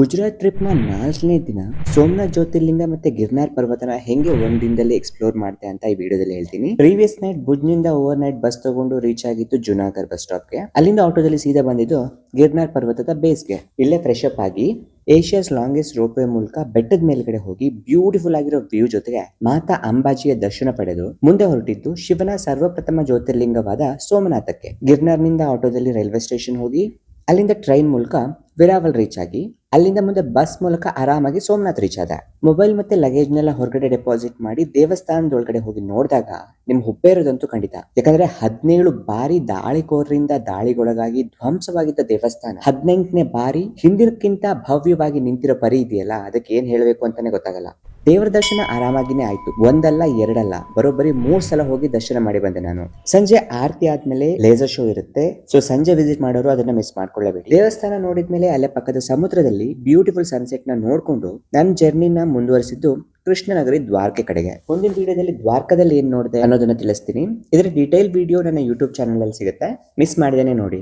Gujarat trip ನ 4ನೇ ದಿನ ಸೋಮನಾಥ್ ಜ್ಯೋತಿರ್ಲಿಂಗ ಮತ್ತೆ ಗಿರ್ನಾರ್ ಪರ್ವತನ ಹೆಂಗೆ ಒಂದ್ ದಿನದಲ್ಲಿ ಎಕ್ಸ್ಪ್ಲೋರ್ ಮಾಡ್ತೆ ಅಂತ ಈ ವಿಡಿಯೋದಲ್ಲಿ ಹೇಳ್ತೀನಿ. ಪ್ರೀವಿಯಸ್ ನೈಟ್ ಭುಜ್ ನಿಂದ ಓವರ್ ನೈಟ್ ಬಸ್ ತಗೊಂಡು ರೀಚ್ ಆಗಿತ್ತು ಜುನಾಗರ್ ಬಸ್ ಸ್ಟಾಪ್ಗೆ. ಅಲ್ಲಿಂದ ಆಟೋದಲ್ಲಿ ಸೀದಾ ಬಂದಿದ್ದು ಗಿರ್ನಾರ್ ಪರ್ವತದ ಬೇಸ್ಗೆ. ಇಲ್ಲೇ ಫ್ರೆಶ್ ಅಪ್ ಆಗಿ ಏಷ್ಯಾಸ್ ಲಾಂಗೆಸ್ಟ್ ರೋಪ್ ವೇ ಮೂಲಕ ಬೆಟ್ಟದ ಮೇಲ್ಗಡೆ ಹೋಗಿ ಬ್ಯೂಟಿಫುಲ್ ಆಗಿರೋ ವ್ಯೂ ಜೊತೆಗೆ ಮಾತಾ ಅಂಬಾಜಿಯ ದರ್ಶನ ಪಡೆದು ಮುಂದೆ ಹೊರಟಿದ್ದು ಶಿವನ ಸರ್ವಪ್ರಥಮ ಜ್ಯೋತಿರ್ಲಿಂಗವಾದ ಸೋಮನಾಥಕ್ಕೆ. ಗಿರ್ನಾರ್ನಿಂದ ಆಟೋದಲ್ಲಿ ರೈಲ್ವೆ ಸ್ಟೇಷನ್ ಹೋಗಿ ಅಲ್ಲಿಂದ ಟ್ರೈನ್ ಮೂಲಕ ವೆರಾವಲ್ ರೀಚ್ ಆಗಿ ಅಲ್ಲಿಂದ ಮುಂದೆ ಬಸ್ ಮೂಲಕ ಆರಾಮಾಗಿ ಸೋಮನಾಥ್ ರೀಚ್ ಆದ. ಮೊಬೈಲ್ ಮತ್ತೆ ಲಗೇಜ್ ನೆಲ್ಲ ಹೊರಗಡೆ ಡೆಪಾಸಿಟ್ ಮಾಡಿ ದೇವಸ್ಥಾನದೊಳಗಡೆ ಹೋಗಿ ನೋಡಿದಾಗ ನಿಮ್ ಹುಬ್ಬೇರೋದಂತೂ ಖಂಡಿತ. ಯಾಕಂದ್ರೆ 17 ಬಾರಿ ದಾಳಿಕೋರರಿಂದ ದಾಳಿಗೊಳಗಾಗಿ ಧ್ವಂಸವಾಗಿದ್ದ ದೇವಸ್ಥಾನ 18ನೇ ಬಾರಿ ಹಿಂದಿನಕ್ಕಿಂತ ಭವ್ಯವಾಗಿ ನಿಂತಿರೋ ಪರಿ ಇದೆಯಲ್ಲ, ಅದಕ್ಕೆ ಏನ್ ಹೇಳ್ಬೇಕು ಅಂತಾನೆ ಗೊತ್ತಾಗಲ್ಲ. ದೇವರ ದರ್ಶನ ಆರಾಮಾಗಿನೇ ಆಯ್ತು. ಒಂದಲ್ಲ ಎರಡಲ್ಲ, ಬರೋಬ್ಬರಿ 3 ಸಲ ಹೋಗಿ ದರ್ಶನ ಮಾಡಿ ಬಂದೆ ನಾನು. ಸಂಜೆ ಆರತಿ ಆದ್ಮೇಲೆ ಲೇಸರ್ ಶೋ ಇರುತ್ತೆ. ಸೊ ಸಂಜೆ ವಿಸಿಟ್ ಮಾಡೋರು ಅದನ್ನ ಮಿಸ್ ಮಾಡ್ಕೊಳ್ಳೇಬೇಡಿ. ದೇವಸ್ಥಾನ ನೋಡಿದ್ಮೇಲೆ ಅಲ್ಲೇ ಪಕ್ಕದ ಸಮುದ್ರದಲ್ಲಿ ಬ್ಯೂಟಿಫುಲ್ ಸನ್ಸೆಟ್ ನ ನೋಡ್ಕೊಂಡು ನನ್ನ ಜರ್ನಿನ ಮುಂದುವರಿಸಿದ್ದು ಕೃಷ್ಣನಗರಿ ದ್ವಾರಕೆ ಕಡೆಗೆ. ಮುಂದಿನ ವಿಡಿಯೋದಲ್ಲಿ ದ್ವಾರಕದಲ್ಲಿ ಏನ್ ನೋಡಿದೆ ಅನ್ನೋದನ್ನ ತಿಳಿಸ್ತೀನಿ. ಇದರ ಡೀಟೇಲ್ ವಿಡಿಯೋ ನನ್ನ ಯೂಟ್ಯೂಬ್ ಚಾನಲ್ ಅಲ್ಲಿ ಸಿಗುತ್ತೆ, ಮಿಸ್ ಮಾಡಿದೇನೆ ನೋಡಿ.